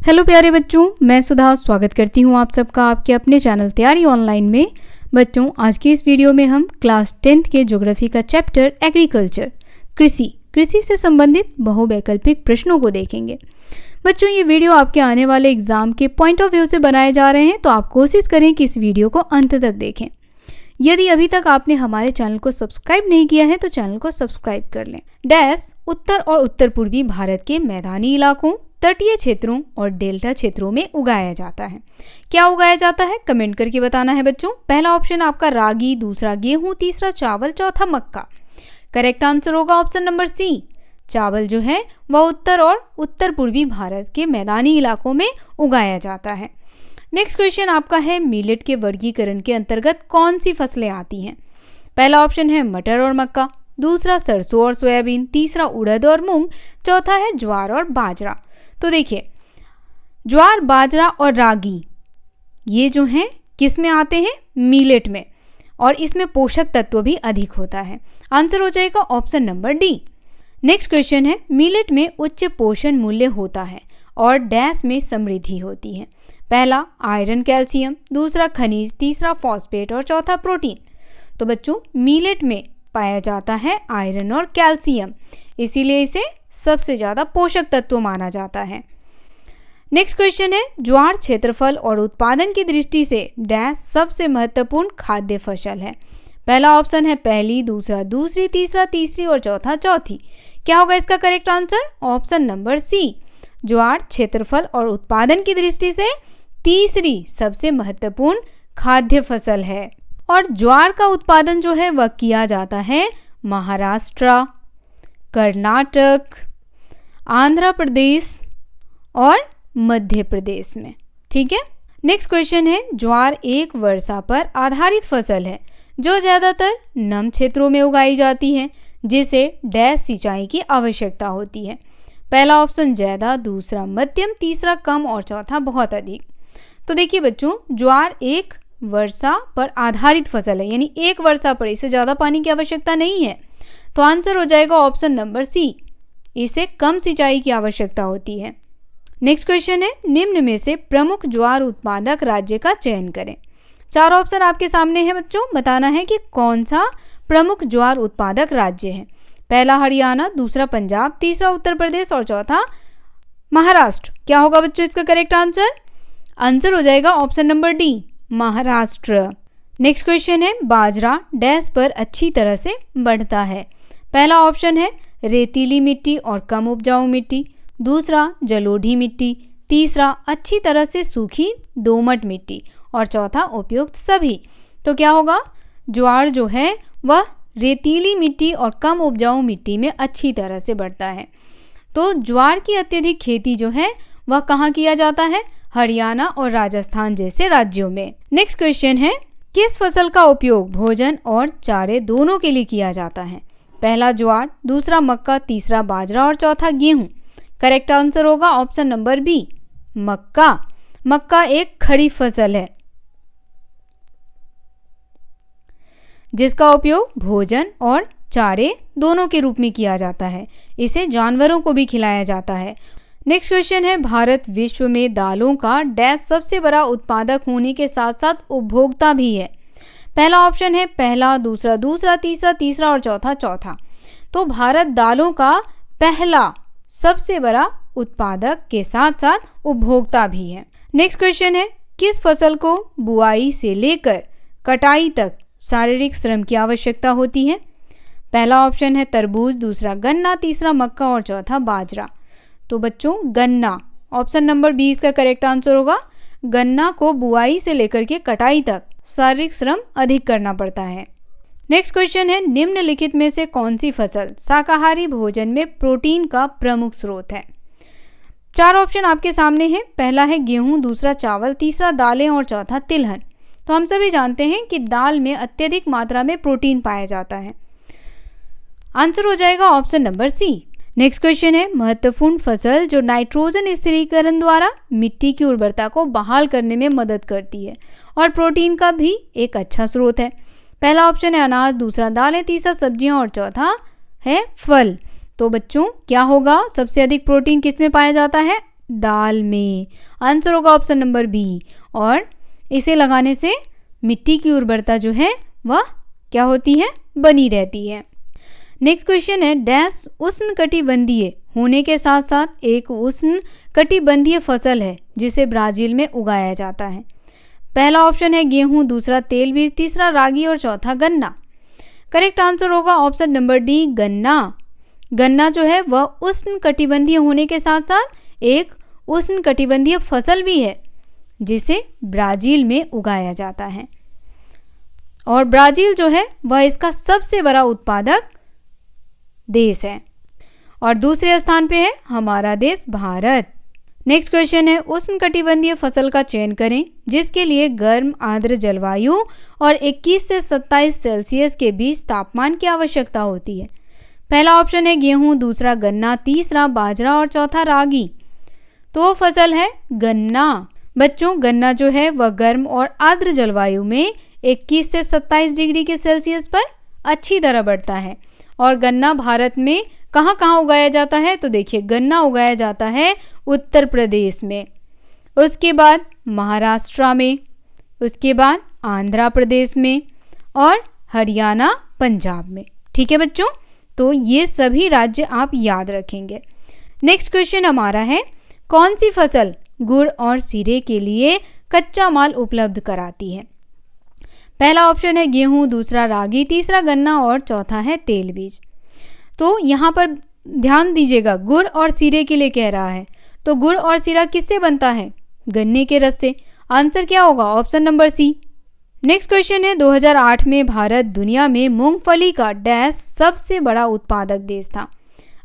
Hello प्यारे बच्चों, मैं सुधा स्वागत करती हूँ आप सबका आपके अपने चैनल तैयारी ऑनलाइन में। बच्चों, आज की इस वीडियो में हम क्लास 10th के ज्योग्राफी का चैप्टर एग्रीकल्चर कृषि से संबंधित बहुवैकल्पिक प्रश्नों को देखेंगे। बच्चों, ये वीडियो आपके आने वाले एग्जाम के पॉइंट ऑफ व्यू से बनाए जा रहे हैं, तो आप कोशिश करें कि इस वीडियो को अंत तक देखें। यदि अभी तक आपने हमारे चैनल को सब्सक्राइब नहीं किया है तो चैनल को सब्सक्राइब कर लें। डैश उत्तर और उत्तर पूर्वी भारत के मैदानी इलाकों, तटीय क्षेत्रों और डेल्टा क्षेत्रों में उगाया जाता है। क्या उगाया जाता है, कमेंट करके बताना है बच्चों। पहला ऑप्शन आपका रागी, दूसरा गेहूं, तीसरा चावल, चौथा मक्का। करेक्ट आंसर होगा ऑप्शन नंबर सी। चावल जो है वह उत्तर और उत्तर पूर्वी भारत के मैदानी इलाकों में उगाया जाता है। नेक्स्ट क्वेश्चन आपका है मिलेट के वर्गीकरण के अंतर्गत कौन सी फसलें आती हैं। पहला ऑप्शन है मटर और मक्का, दूसरा सरसों और सोयाबीन, तीसरा उड़द और मूंग, चौथा है ज्वार और बाजरा। तो देखिए, ज्वार, बाजरा और रागी ये जो हैं किस में आते हैं, मिलेट में, और इसमें पोषक तत्व भी अधिक होता है। आंसर हो जाएगा option number D. Next question है मिलेट में उच्च पोषण मूल्य होता है और डैश में समृद्धि होती है। पहला आयरन कैल्शियम, दूसरा खनिज, तीसरा फॉस्फेट और चौथा प्रोटीन। तो बच्चों, मिलेट में पाया जाता है आयरन और कैल्शियम, इसीलिए इसे सबसे ज़्यादा पोषक तत्व माना जाता है। नेक्स्ट क्वेश्चन है ज्वार क्षेत्रफल और उत्पादन की दृष्टि से डैश सबसे महत्वपूर्ण खाद्य फसल है। पहला ऑप्शन है पहली, दूसरा दूसरी, तीसरा तीसरी और चौथा चौथी। क्या होगा इसका correct answer, option number C. ज्वार क्षेत्रफल और उत्पादन की दृष्टि से तीसरी सबसे महत्वपूर्ण खाद्य फसल है। और ज्वार का उत्पादन जो है वह किया जाता है महाराष्ट्र, कर्नाटक, आंध्र प्रदेश और मध्य प्रदेश में। ठीक है। नेक्स्ट क्वेश्चन है ज्वार एक वर्षा पर आधारित फसल है जो ज़्यादातर नम क्षेत्रों में उगाई जाती है, जिसे डैश सिंचाई की आवश्यकता होती है। पहला ऑप्शन ज़्यादा, दूसरा मध्यम, तीसरा कम और चौथा बहुत अधिक। तो देखिए बच्चों, ज्वार एक वर्षा पर आधारित फसल है, यानी एक वर्षा पर, इसे ज़्यादा पानी की आवश्यकता नहीं है। तो आंसर हो जाएगा ऑप्शन नंबर सी, इसे कम सिंचाई की आवश्यकता होती है। नेक्स्ट क्वेश्चन है निम्न में से प्रमुख ज्वार उत्पादक राज्य का चयन करें। चार ऑप्शन आपके सामने है बच्चों, बताना है कि कौन सा प्रमुख ज्वार उत्पादक राज्य है। पहला हरियाणा, दूसरा पंजाब, तीसरा उत्तर प्रदेश और चौथा महाराष्ट्र। क्या होगा बच्चों इसका करेक्ट आंसर, आंसर हो जाएगा option number D, Maharashtra. Next question है बाजरा डैश पर अच्छी तरह से बढ़ता है। पहला ऑप्शन है रेतीली मिट्टी और कम उपजाऊ मिट्टी, दूसरा जलोढ़ी मिट्टी, तीसरा अच्छी तरह से सूखी दोमट मिट्टी और चौथा उपयुक्त सभी। तो क्या होगा, ज्वार जो है वह रेतीली मिट्टी और कम उपजाऊ मिट्टी में अच्छी तरह से बढ़ता है। तो ज्वार की अत्यधिक खेती जो है वह कहाँ किया जाता है, हरियाणा और राजस्थान जैसे राज्यों में। नेक्स्ट क्वेश्चन है किस फसल का उपयोग भोजन और चारे दोनों के लिए किया जाता है। पहला ज्वार, दूसरा मक्का, तीसरा बाजरा और चौथा गेहूं। करेक्ट आंसर होगा ऑप्शन नंबर बी, मक्का। मक्का एक खरीफ फसल है जिसका उपयोग भोजन और चारे दोनों के रूप में किया जाता है। इसे जानवरों को भी खिलाया जाता है। नेक्स्ट क्वेश्चन है भारत विश्व में दालों का डैश सबसे बड़ा उत्पादक होने के साथ साथ उपभोक्ता भी है। पहला ऑप्शन है पहला, दूसरा दूसरा, तीसरा तीसरा और चौथा चौथा। तो भारत दालों का पहला सबसे बड़ा उत्पादक के साथ साथ उपभोक्ता भी है। नेक्स्ट क्वेश्चन है किस फसल को बुआई से लेकर कटाई तक शारीरिक श्रम की आवश्यकता होती है। पहला ऑप्शन है तरबूज, दूसरा गन्ना, तीसरा मक्का और चौथा बाजरा। तो बच्चों, गन्ना, ऑप्शन नंबर बी इसका करेक्ट आंसर होगा। गन्ना को बुआई से लेकर के कटाई तक शारीरिक श्रम अधिक करना पड़ता है। नेक्स्ट क्वेश्चन है निम्नलिखित में से कौन सी फसल शाकाहारी भोजन में प्रोटीन का प्रमुख स्रोत है। चार ऑप्शन आपके सामने हैं। पहला है गेहूं, दूसरा चावल, तीसरा दालें और चौथा तिलहन। तो हम सभी जानते हैं कि दाल में अत्यधिक मात्रा में प्रोटीन पाया जाता है। आंसर हो जाएगा option number C. Next question है महत्वपूर्ण फसल जो नाइट्रोजन स्थिरीकरण द्वारा मिट्टी की उर्वरता को बहाल करने में मदद करती है और प्रोटीन का भी एक अच्छा स्रोत है। पहला ऑप्शन है अनाज, दूसरा दालें, तीसरा सब्जियां और चौथा है फल। तो बच्चों क्या होगा, सबसे अधिक प्रोटीन किस में पाया जाता है, दाल में। आंसर होगा ऑप्शन नंबर बी। और इसे लगाने से मिट्टी की उर्वरता जो है वह क्या होती है, बनी रहती है। नेक्स्ट क्वेश्चन है, डैश उष्णकटिबंधीय होने के साथ साथ एक उष्णकटिबंधीय फसल है जिसे ब्राजील में उगाया जाता है। पहला ऑप्शन है गेहूं, दूसरा तेलबीज, तीसरा रागी और चौथा गन्ना। करेक्ट आंसर होगा ऑप्शन नंबर डी, गन्ना। गन्ना जो है वह उष्णकटिबंधीय होने के साथ साथ एक उष्णकटिबंधीय फसल भी है जिसे ब्राजील में उगाया जाता है। और ब्राजील जो है वह इसका सबसे बड़ा उत्पादक देश है। और दूसरे स्थान पे है हमारा देश भारत। नेक्स्ट क्वेश्चन है, उष्णकटिबंधीय फसल का चयन करें जिसके लिए गर्म आर्द्र जलवायु और 21 से 27 सेल्सियस के बीच तापमान की आवश्यकता होती है। पहला ऑप्शन है गेहूं, दूसरा गन्ना, तीसरा बाजरा और चौथा रागी। तो वो फसल है गन्ना। बच्चों, गन्ना जो है वह गर्म और आर्द्र जलवायु में 21 से 27 डिग्री के सेल्सियस पर अच्छी तरह बढ़ता है। और गन्ना भारत में कहाँ कहाँ उगाया जाता है, तो देखिए गन्ना उगाया जाता है उत्तर प्रदेश में, उसके बाद महाराष्ट्र में, उसके बाद आंध्र प्रदेश में और हरियाणा, पंजाब में। ठीक है बच्चों, तो ये सभी राज्य आप याद रखेंगे। नेक्स्ट क्वेश्चन हमारा है, कौन सी फसल गुड़ और सीरे के लिए कच्चा माल उपलब्ध कराती है। पहला ऑप्शन है गेहूं, दूसरा रागी, तीसरा गन्ना और चौथा है तेलबीज। तो यहाँ पर ध्यान दीजिएगा, गुड़ और सीरे के लिए कह रहा है, तो गुड़ और सीरा किससे बनता है, गन्ने के रस से। आंसर क्या होगा, option number C. Next question है, 2008 में भारत दुनिया में मूंगफली का डैश सबसे बड़ा उत्पादक देश था।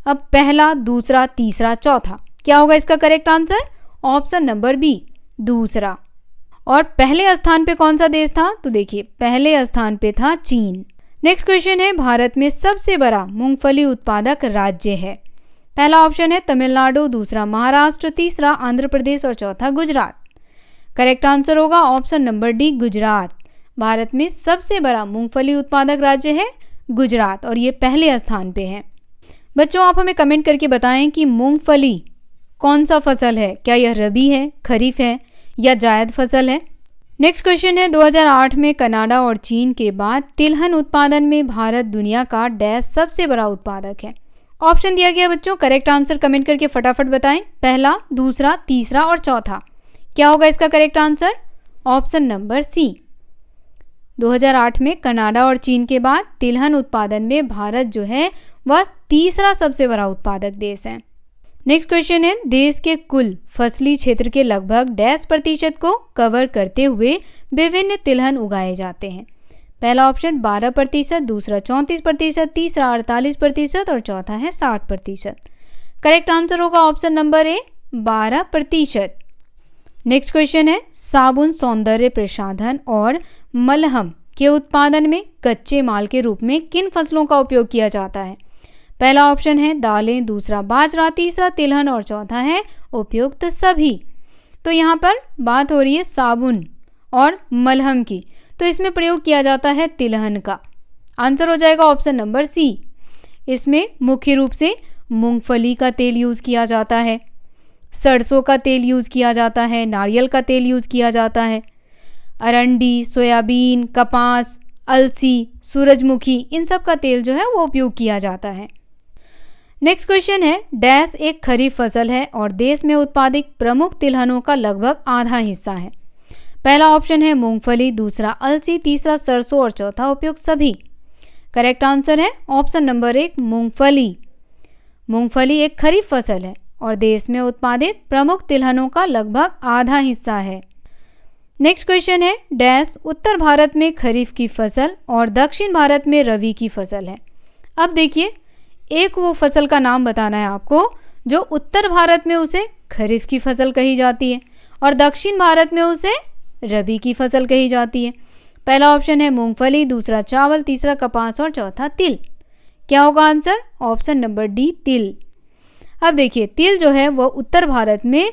अब पहला, दूसरा, तीसरा, चौथा, क्या होगा इसका correct answer, option number B, दूसरा। और पहले स्थान पे कौन सा देश था, तो देखिए पहले स्थान पे था चीन। नेक्स्ट क्वेश्चन है, भारत में सबसे बड़ा मूंगफली उत्पादक राज्य है। पहला ऑप्शन है तमिलनाडु, दूसरा महाराष्ट्र, तीसरा आंध्र प्रदेश और चौथा गुजरात। करेक्ट आंसर होगा option number D, Gujarat. Bharat में सबसे बड़ा मूंगफली उत्पादक राज्य है गुजरात और ये पहले स्थान पे है। बच्चों, आप हमें कमेंट करके बताएं कि मूंगफली कौन सा फसल है, क्या यह रबी है, खरीफ है या जायद फसल है। नेक्स्ट क्वेश्चन है, 2008 में कनाडा और चीन के बाद तिलहन उत्पादन में भारत दुनिया का डैश सबसे बड़ा उत्पादक है। ऑप्शन दिया गया बच्चों, करेक्ट आंसर कमेंट करके फटाफट बताएं, पहला, दूसरा, तीसरा और चौथा। क्या होगा इसका correct answer, option number C. 2008 में कनाडा और चीन के बाद तिलहन उत्पादन में भारत जो है वह तीसरा सबसे बड़ा उत्पादक देश है। नेक्स्ट क्वेश्चन है, देश के कुल फसली क्षेत्र के लगभग डैश प्रतिशत को कवर करते हुए विभिन्न तिलहन उगाए जाते हैं। पहला ऑप्शन 12%, दूसरा 34%, तीसरा 48% और चौथा है 60%। करेक्ट आंसर होगा option number A, 12%। Next question है, साबुन, सौंदर्य प्रसाधन और मलहम के उत्पादन में कच्चे माल के रूप में किन फसलों का उपयोग किया जाता है। पहला ऑप्शन है दालें, दूसरा बाजरा, तीसरा तिलहन और चौथा है उपयुक्त सभी। तो यहाँ पर बात हो रही है साबुन और मलहम की, तो इसमें प्रयोग किया जाता है तिलहन का। आंसर हो जाएगा ऑप्शन नंबर सी। इसमें मुख्य रूप से मूंगफली का तेल यूज़ किया जाता है, सरसों का तेल यूज़ किया जाता है, नारियल का तेल यूज़ किया जाता है, अरंडी, सोयाबीन, कपास, अलसी, सूरजमुखी, इन सब का तेल जो है वो उपयोग किया जाता है। नेक्स्ट क्वेश्चन है, डैश एक खरीफ फसल है और देश में उत्पादित प्रमुख तिलहनों का लगभग आधा हिस्सा है। पहला ऑप्शन है मूंगफली, दूसरा अलसी, तीसरा सरसों और चौथा उपयुक्त सभी। करेक्ट आंसर है ऑप्शन नंबर 1, मूंगफली। मूंगफली एक खरीफ फसल है और देश में उत्पादित प्रमुख तिलहनों का लगभग आधा हिस्सा है। नेक्स्ट क्वेश्चन है, डैश उत्तर भारत में खरीफ की फसल और दक्षिण भारत में रबी की फसल है। अब देखिए, एक वो फसल का नाम बताना है आपको जो उत्तर भारत में उसे खरीफ की फसल कही जाती है और दक्षिण भारत में उसे रबी की फसल कही जाती है। पहला ऑप्शन है मूंगफली, दूसरा चावल, तीसरा कपास और चौथा तिल। क्या होगा आंसर, ऑप्शन नंबर डी, तिल। अब देखिए, तिल जो है वह उत्तर भारत में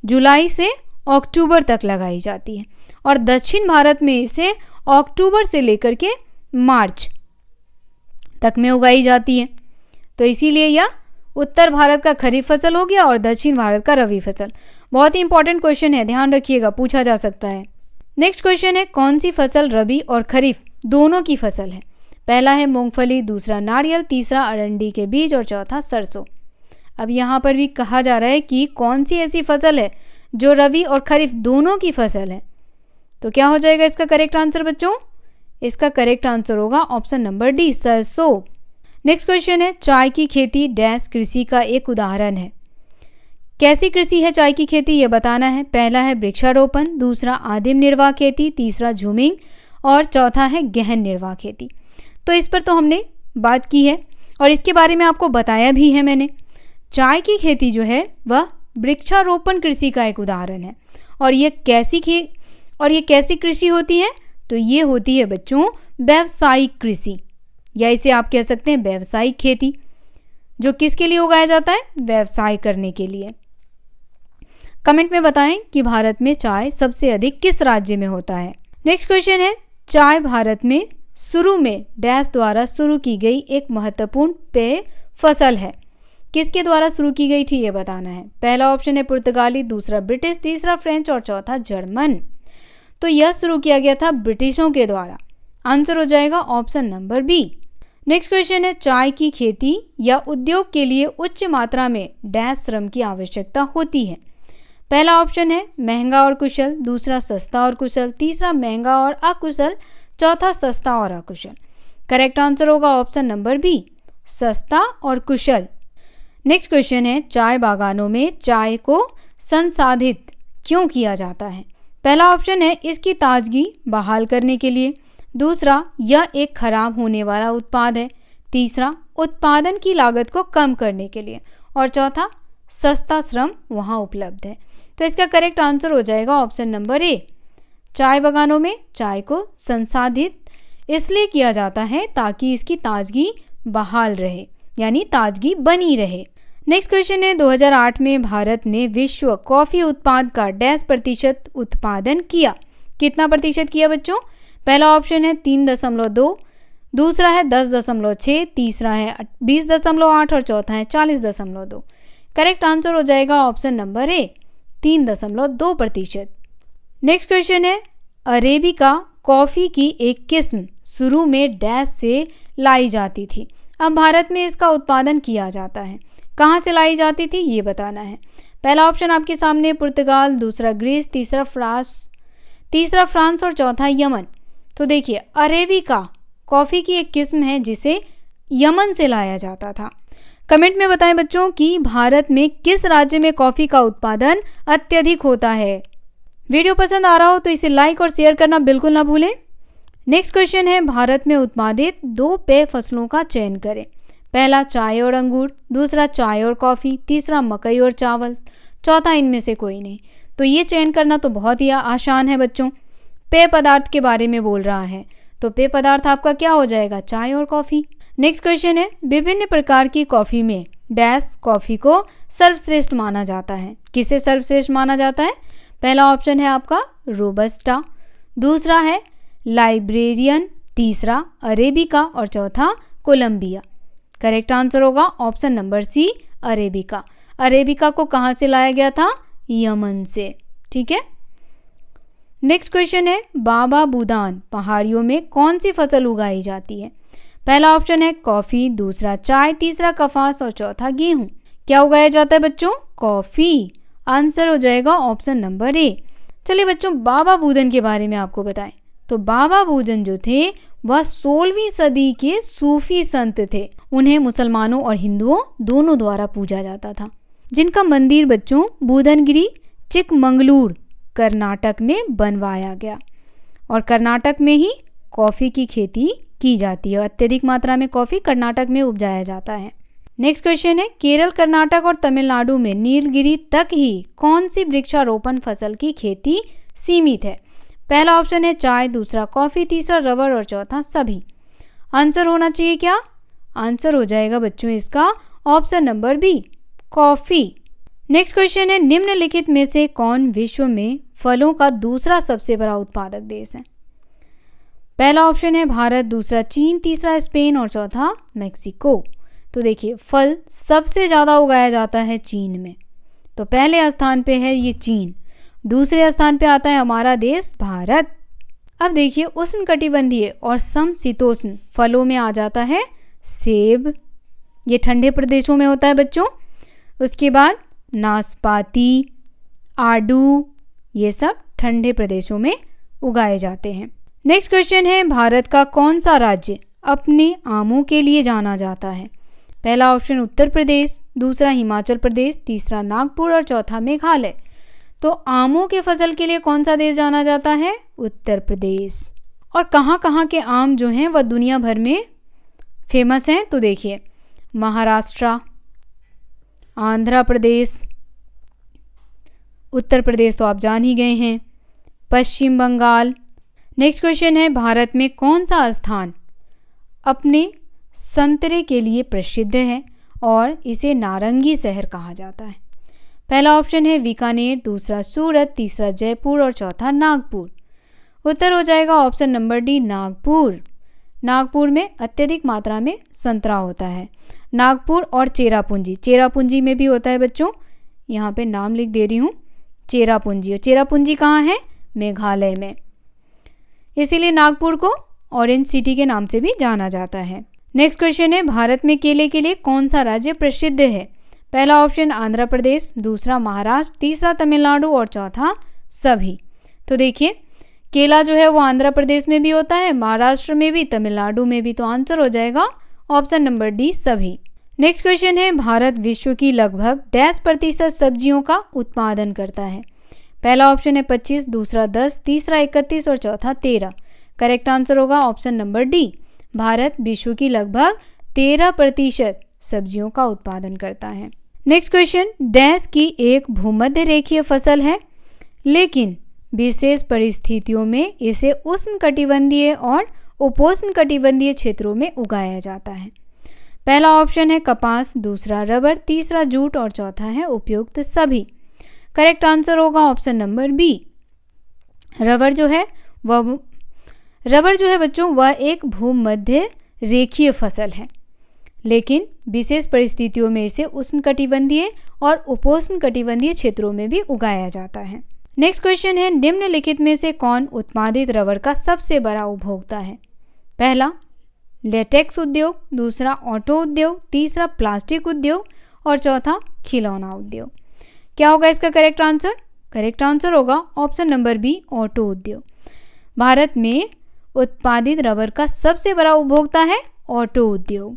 जुलाई से अक्टूबर तक लगाई जाती है और दक्षिण भारत में इसे अक्टूबर से लेकर के मार्च तक में उगाई जाती है। तो इसीलिए यह उत्तर भारत का खरीफ फसल हो गया और दक्षिण भारत का रबी फसल। बहुत ही इंपॉर्टेंट क्वेश्चन है, ध्यान रखिएगा, पूछा जा सकता है। नेक्स्ट क्वेश्चन है, कौन सी फसल रबी और खरीफ दोनों की फसल है? पहला है मूंगफली, दूसरा नारियल, तीसरा अरंडी के बीज और चौथा सरसों। अब यहाँ पर भी कहा जा रहा है कि कौन सी ऐसी फसल है जो रबी और खरीफ दोनों की फसल है। तो क्या हो जाएगा इसका करेक्ट आंसर बच्चों? इसका करेक्ट आंसर होगा ऑप्शन नंबर डी, सरसों। नेक्स्ट क्वेश्चन है, चाय की खेती डैश कृषि का एक उदाहरण है। कैसी कृषि है चाय की खेती, ये बताना है। पहला है वृक्षारोपण, दूसरा आदिम निर्वाह खेती, तीसरा झूमिंग और चौथा है गहन निर्वाह खेती। तो इस पर तो हमने बात की है और इसके बारे में आपको बताया भी है मैंने। चाय की खेती जो है वह वृक्षारोपण कृषि का एक उदाहरण है। और ये कैसी कृषि होती है? तो ये होती है बच्चों व्यावसायिक कृषि, या इसे आप कह सकते हैं व्यावसायिक खेती, जो किसके लिए उगाया जाता है? व्यवसाय करने के लिए। कमेंट में बताएं कि भारत में चाय सबसे अधिक किस राज्य में होता है। नेक्स्ट क्वेश्चन है, चाय भारत में शुरू में डैश द्वारा शुरू की गई एक महत्वपूर्ण पेय फसल है। किसके द्वारा शुरू की गई थी ये बताना है। पहला ऑप्शन है पुर्तगाली, दूसरा ब्रिटिश, तीसरा फ्रेंच और चौथा जर्मन। तो यह शुरू किया गया था ब्रिटिशों के द्वारा। आंसर हो जाएगा option number B. Next question है, चाय की खेती या उद्योग के लिए उच्च मात्रा में डैश श्रम की आवश्यकता होती है। पहला ऑप्शन है महंगा और कुशल, दूसरा सस्ता और कुशल, तीसरा महंगा और अकुशल, चौथा सस्ता और अकुशल। करेक्ट आंसर होगा ऑप्शन नंबर बी, सस्ता और कुशल। नेक्स्ट क्वेश्चन है, चाय बागानों में चाय को संसाधित क्यों किया जाता है? पहला ऑप्शन है इसकी ताजगी बहाल करने के लिए, दूसरा यह एक खराब होने वाला उत्पाद है, तीसरा उत्पादन की लागत को कम करने के लिए और चौथा सस्ता श्रम वहां उपलब्ध है। तो इसका करेक्ट आंसर हो जाएगा ऑप्शन नंबर ए। चाय बागानों में चाय को संसाधित इसलिए किया जाता है ताकि इसकी ताजगी बहाल रहे, यानी ताजगी बनी रहे। नेक्स्ट क्वेश्चन है, 2008 में भारत ने विश्व कॉफी उत्पाद का डैश प्रतिशत उत्पादन किया। कितना प्रतिशत किया बच्चों? पहला ऑप्शन है 3.2, दूसरा है 10.6, तीसरा है 20.8 और चौथा है 40.2। करेक्ट आंसर हो जाएगा option number A, 3.2%। Next question है, अरेबिका कॉफ़ी की एक किस्म शुरू में डैश से लाई जाती थी, अब भारत में इसका उत्पादन किया जाता है। कहाँ से लाई जाती थी ये बताना है। पहला ऑप्शन आपके सामने पुर्तगाल, दूसरा ग्रीस, तीसरा फ्रांस और चौथा यमन। तो देखिए अरेबिका कॉफ़ी की एक किस्म है जिसे यमन से लाया जाता था। कमेंट में बताएं बच्चों कि भारत में किस राज्य में कॉफ़ी का उत्पादन अत्यधिक होता है। वीडियो पसंद आ रहा हो तो इसे लाइक और शेयर करना बिल्कुल ना भूलें। नेक्स्ट क्वेश्चन है, भारत में उत्पादित 2 पेय फसलों का चयन करें। पहला चाय और अंगूर, दूसरा चाय और कॉफ़ी, तीसरा मकई और चावल, चौथा इनमें से कोई नहीं। तो ये चयन करना तो बहुत ही आसान है बच्चों। पेय पदार्थ के बारे में बोल रहा है तो पेय पदार्थ आपका क्या हो जाएगा? चाय और कॉफ़ी। नेक्स्ट क्वेश्चन है, विभिन्न प्रकार की कॉफ़ी में डैश कॉफ़ी को सर्वश्रेष्ठ माना जाता है। किसे सर्वश्रेष्ठ माना जाता है? पहला ऑप्शन है आपका रोबस्टा, दूसरा है लाइब्रेरियन, तीसरा अरेबिका और चौथा कोलंबिया। करेक्ट आंसर होगा option number C, arabica. Arabica को कहाँ से लाया गया था? यमन से। ठीक है। नेक्स्ट क्वेश्चन है, बाबा बूदान पहाड़ियों में कौन सी फसल उगाई जाती है? पहला ऑप्शन है कॉफ़ी, दूसरा चाय, तीसरा कपास और चौथा गेहूं। क्या उगाया जाता है बच्चों? कॉफ़ी। आंसर हो जाएगा ऑप्शन नंबर ए। चलिए बच्चों, बाबा बूदन के बारे में आपको बताएं। तो बाबा बूदन जो थे वह 16वीं सदी के सूफी संत थे। उन्हें मुसलमानों और हिंदुओं दोनों द्वारा पूजा जाता था, जिनका मंदिर बच्चों बूदनगिरी, चिकमंगलूर, कर्नाटक में बनवाया गया। और कर्नाटक में ही कॉफ़ी की खेती की जाती है। अत्यधिक मात्रा में कॉफ़ी कर्नाटक में उपजाया जाता है। नेक्स्ट क्वेश्चन है, केरल, कर्नाटक और तमिलनाडु में नीलगिरी तक ही कौन सी वृक्षारोपण फसल की खेती सीमित है? पहला ऑप्शन है चाय, दूसरा कॉफ़ी, तीसरा रबर और चौथा सभी। आंसर होना चाहिए क्या? आंसर हो जाएगा बच्चों इसका option number B, coffee. Next question है, निम्नलिखित में से कौन विश्व में फलों का दूसरा सबसे बड़ा उत्पादक देश है? पहला ऑप्शन है भारत, दूसरा चीन, तीसरा स्पेन और चौथा मेक्सिको। तो देखिए फल सबसे ज़्यादा उगाया जाता है चीन में, तो पहले स्थान पे है ये चीन, दूसरे स्थान पे आता है हमारा देश भारत। अब देखिए उष्णकटिबंधीय और समशीतोष्ण फलों में आ जाता है सेब, ये ठंडे प्रदेशों में होता है बच्चों। उसके बाद नाशपाती, आड़ू, ये सब ठंडे प्रदेशों में उगाए जाते हैं। नेक्स्ट क्वेश्चन है, भारत का कौन सा राज्य अपने आमों के लिए जाना जाता है? पहला ऑप्शन उत्तर प्रदेश, दूसरा हिमाचल प्रदेश, तीसरा नागपुर और चौथा मेघालय। तो आमों के फसल के लिए कौन सा देश जाना जाता है? उत्तर प्रदेश। और कहाँ कहाँ के आम जो हैं वह दुनिया भर में फेमस हैं? तो देखिए महाराष्ट्र, आंध्र प्रदेश, उत्तर प्रदेश तो आप जान ही गए हैं, पश्चिम बंगाल। नेक्स्ट क्वेश्चन है, भारत में कौन सा स्थान अपने संतरे के लिए प्रसिद्ध है और इसे नारंगी शहर कहा जाता है? पहला ऑप्शन है बीकानेर, दूसरा सूरत, तीसरा जयपुर और चौथा नागपुर। उत्तर हो जाएगा option number D Nagpur. Nagpur में अत्यधिक मात्रा में संतरा होता है। नागपुर और चेरापूंजी, चेरापूंजी में भी होता है बच्चों, यहाँ पे नाम लिख दे रही हूँ चेरापूंजी। और चेरापूंजी कहाँ है? मेघालय में, इसीलिए नागपुर को ऑरेंज सिटी के नाम से भी जाना जाता है। नेक्स्ट क्वेश्चन है, भारत में केले के लिए कौन सा राज्य प्रसिद्ध है? पहला ऑप्शन आंध्र प्रदेश, दूसरा महाराष्ट्र, तीसरा तमिलनाडु और चौथा सभी। तो देखिए केला जो है वो आंध्र प्रदेश में भी होता है, महाराष्ट्र में भी, तमिलनाडु में भी। तो आंसर हो जाएगा ऑप्शन नंबर डी सभी। नेक्स्ट क्वेश्चन है, भारत विश्व की लगभग 10% सब्जियों का उत्पादन करता है? पहला ऑप्शन है 25, दूसरा 10, तीसरा 31 और चौथा 13। करेक्ट आंसर होगा ऑप्शन नंबर डी। भारत विश्व की लगभग 13% सब्जियों का उत्पादन करता है। नेक्स्ट क्वेश्चन, डैश की एक भूमध्य रेखीय फसल है लेकिन विशेष परिस्थितियों में इसे उष्णकटिबंधीय और उपोष्णकटिबंधीय क्षेत्रों में उगाया जाता है? पहला ऑप्शन है कपास, दूसरा रबर, तीसरा जूट और चौथा है उपयुक्त सभी। करेक्ट आंसर होगा ऑप्शन नंबर बी। रबर जो है बच्चों वह एक भूमध्य रेखीय फसल है लेकिन विशेष परिस्थितियों में इसे उष्णकटिबंधीय और उपोष्णकटिबंधीय क्षेत्रों में भी उगाया जाता है। नेक्स्ट क्वेश्चन है, निम्नलिखित में से कौन उत्पादित रबर का सबसे बड़ा उपभोक्ता है? पहला लेटेक्स उद्योग, दूसरा ऑटो उद्योग, तीसरा प्लास्टिक उद्योग और चौथा खिलौना उद्योग। क्या होगा इसका करेक्ट आंसर? करेक्ट आंसर होगा ऑप्शन नंबर बी ऑटो उद्योग। भारत में उत्पादित रबर का सबसे बड़ा उपभोक्ता है ऑटो उद्योग,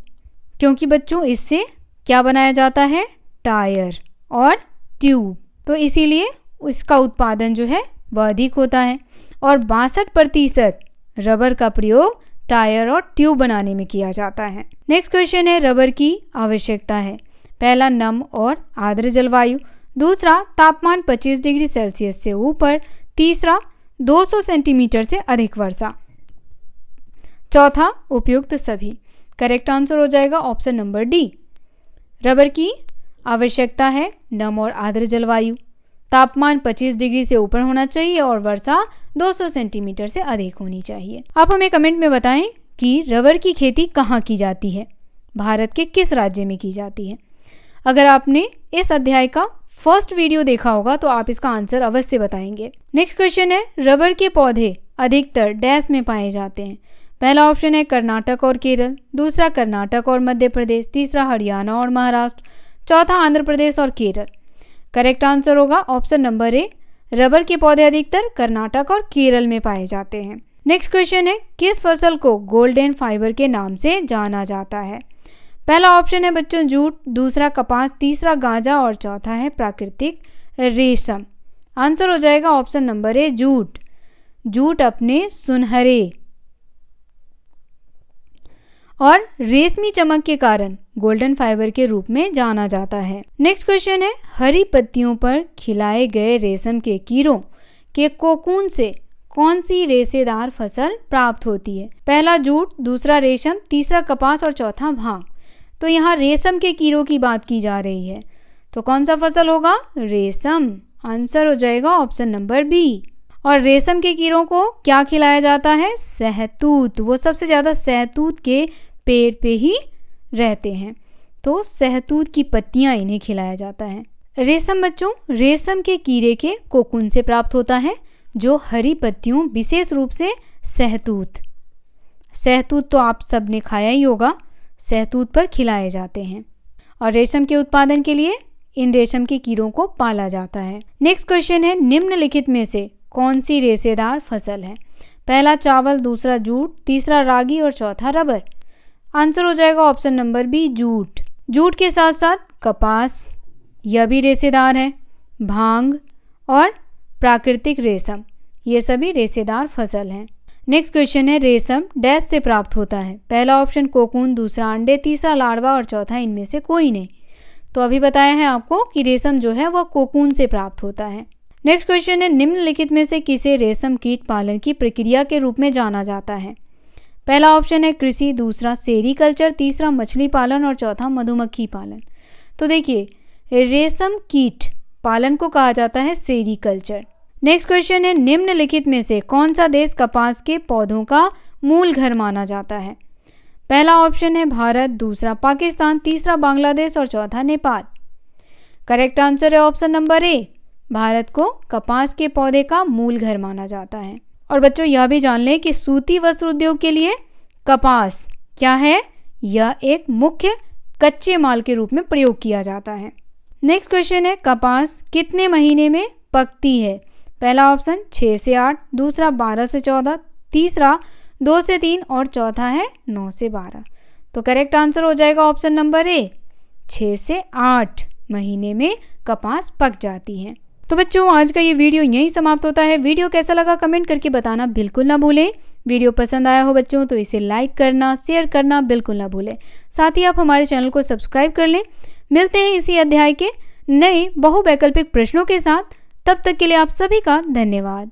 क्योंकि बच्चों इससे क्या बनाया जाता है? टायर और ट्यूब। तो इसीलिए इसका उत्पादन जो है वह अधिक होता है और 62% रबर का प्रयोग टायर और ट्यूब बनाने में किया जाता है। नेक्स्ट क्वेश्चन है, रबर की आवश्यकता है? पहला नम और आर्द्र जलवायु, दूसरा तापमान 25 डिग्री सेल्सियस से ऊपर, तीसरा 200 सेंटीमीटर से अधिक वर्षा, चौथा उपयुक्त सभी। करेक्ट आंसर हो जाएगा ऑप्शन नंबर डी। रबर की आवश्यकता है नम और आर्द्र जलवायु, तापमान 25 डिग्री से ऊपर होना चाहिए और वर्षा 200 सेंटीमीटर से अधिक होनी चाहिए। आप हमें कमेंट में बताएं कि रबर की खेती कहाँ की जाती है, भारत के किस राज्य में की जाती है। अगर आपने इस अध्याय का फर्स्ट वीडियो देखा होगा तो आप इसका आंसर अवश्य बताएंगे। नेक्स्ट क्वेश्चन है, रबर के पौधे अधिकतर डैश में पाए जाते हैं? पहला ऑप्शन है कर्नाटक और केरल, दूसरा कर्नाटक और मध्य प्रदेश, तीसरा हरियाणा और महाराष्ट्र, चौथा आंध्र प्रदेश और केरल। करेक्ट आंसर होगा ऑप्शन नंबर ए, रबर के पौधे अधिकतर कर्नाटक और केरल में पाए जाते हैं। नेक्स्ट क्वेश्चन है, किस फसल को गोल्डन फाइबर के नाम से जाना जाता है? पहला ऑप्शन है बच्चों जूट, दूसरा कपास, तीसरा गांजा और चौथा है प्राकृतिक रेशम। आंसर हो जाएगा option number A jute. Jute अपने सुनहरे और रेशमी चमक के कारण गोल्डन फाइबर के रूप में जाना जाता है। नेक्स्ट क्वेश्चन है, हरी पत्तियों पर खिलाए गए रेशम के कीड़ों के कोकून से कौन सी रेशेदार फसल प्राप्त होती है? पहला जूट, दूसरा रेशम, तीसरा कपास और चौथा भांग। तो यहाँ रेशम के कीड़ों की बात की जा रही है, तो कौन सा फसल होगा? रेशम। आंसर हो जाएगा ऑप्शन नंबर बी। और रेशम के कीड़ों को क्या खिलाया जाता है? शहतूत। वो सबसे ज़्यादा शहतूत के पेड़ पे ही रहते हैं। तो सहतूत की पत्तियां इन्हें खिलाया जाता है। रेशम बच्चों, रेशम के कीड़े के कोकून से प्राप्त होता है, जो हरी पत्तियों विशेष रूप से सहतूत। सहतूत तो आप सब ने खाया ही होगा, सहतूत पर खिलाए जाते हैं और रेशम के उत्पादन के लिए इन रेशम के कीड़ों को पाला जाता है। नेक्स्ट क्वेश्चन है, निम्नलिखित में से कौन सी रेशेदार फसल है? पहला चावल, दूसरा जूट, तीसरा रागी और चौथा रबर। आंसर हो जाएगा option number B, jute. Jute के साथ साथ कपास, यह भी रेशेदार है, भांग और प्राकृतिक रेशम, ये सभी रेशेदार फसल हैं। नेक्स्ट क्वेश्चन है, रेशम डैश से प्राप्त होता है? पहला ऑप्शन कोकून, दूसरा अंडे, तीसरा लार्वा और चौथा इनमें से कोई नहीं। तो अभी बताया है आपको कि रेशम जो है वह कोकून से प्राप्त होता है। नेक्स्ट क्वेश्चन है, निम्नलिखित में से किसे रेशम कीट पालन की प्रक्रिया के रूप में जाना जाता है? पहला ऑप्शन है कृषि, दूसरा सेरीकल्चर, तीसरा मछली पालन और चौथा मधुमक्खी पालन। तो देखिए, रेशम कीट पालन को कहा जाता है सेरीकल्चर। नेक्स्ट क्वेश्चन है, निम्नलिखित में से कौन सा देश कपास के पौधों का मूल घर माना जाता है? पहला ऑप्शन है भारत, दूसरा पाकिस्तान, तीसरा बांग्लादेश और चौथा नेपाल। करेक्ट आंसर है ऑप्शन नंबर ए, भारत को कपास के पौधे का मूल घर माना जाता है। और बच्चों यह भी जान लें कि सूती वस्त्र उद्योग के लिए कपास क्या है? यह एक मुख्य कच्चे माल के रूप में प्रयोग किया जाता है। नेक्स्ट क्वेश्चन है, कपास कितने महीने में पकती है? पहला ऑप्शन 6 से 8, दूसरा 12 से 14, तीसरा 2 से 3 और चौथा है 9 से 12। तो करेक्ट आंसर हो जाएगा ऑप्शन नंबर ए, 6 से 8 महीने में कपास पक जाती है। तो बच्चों आज का ये वीडियो यहीं समाप्त होता है। वीडियो कैसा लगा कमेंट करके बताना बिल्कुल ना भूलें। वीडियो पसंद आया हो बच्चों तो इसे लाइक करना, शेयर करना बिल्कुल ना भूलें। साथ ही आप हमारे चैनल को सब्सक्राइब कर लें। मिलते हैं इसी अध्याय के नए बहुवैकल्पिक प्रश्नों के साथ। तब तक के लिए आप सभी का धन्यवाद।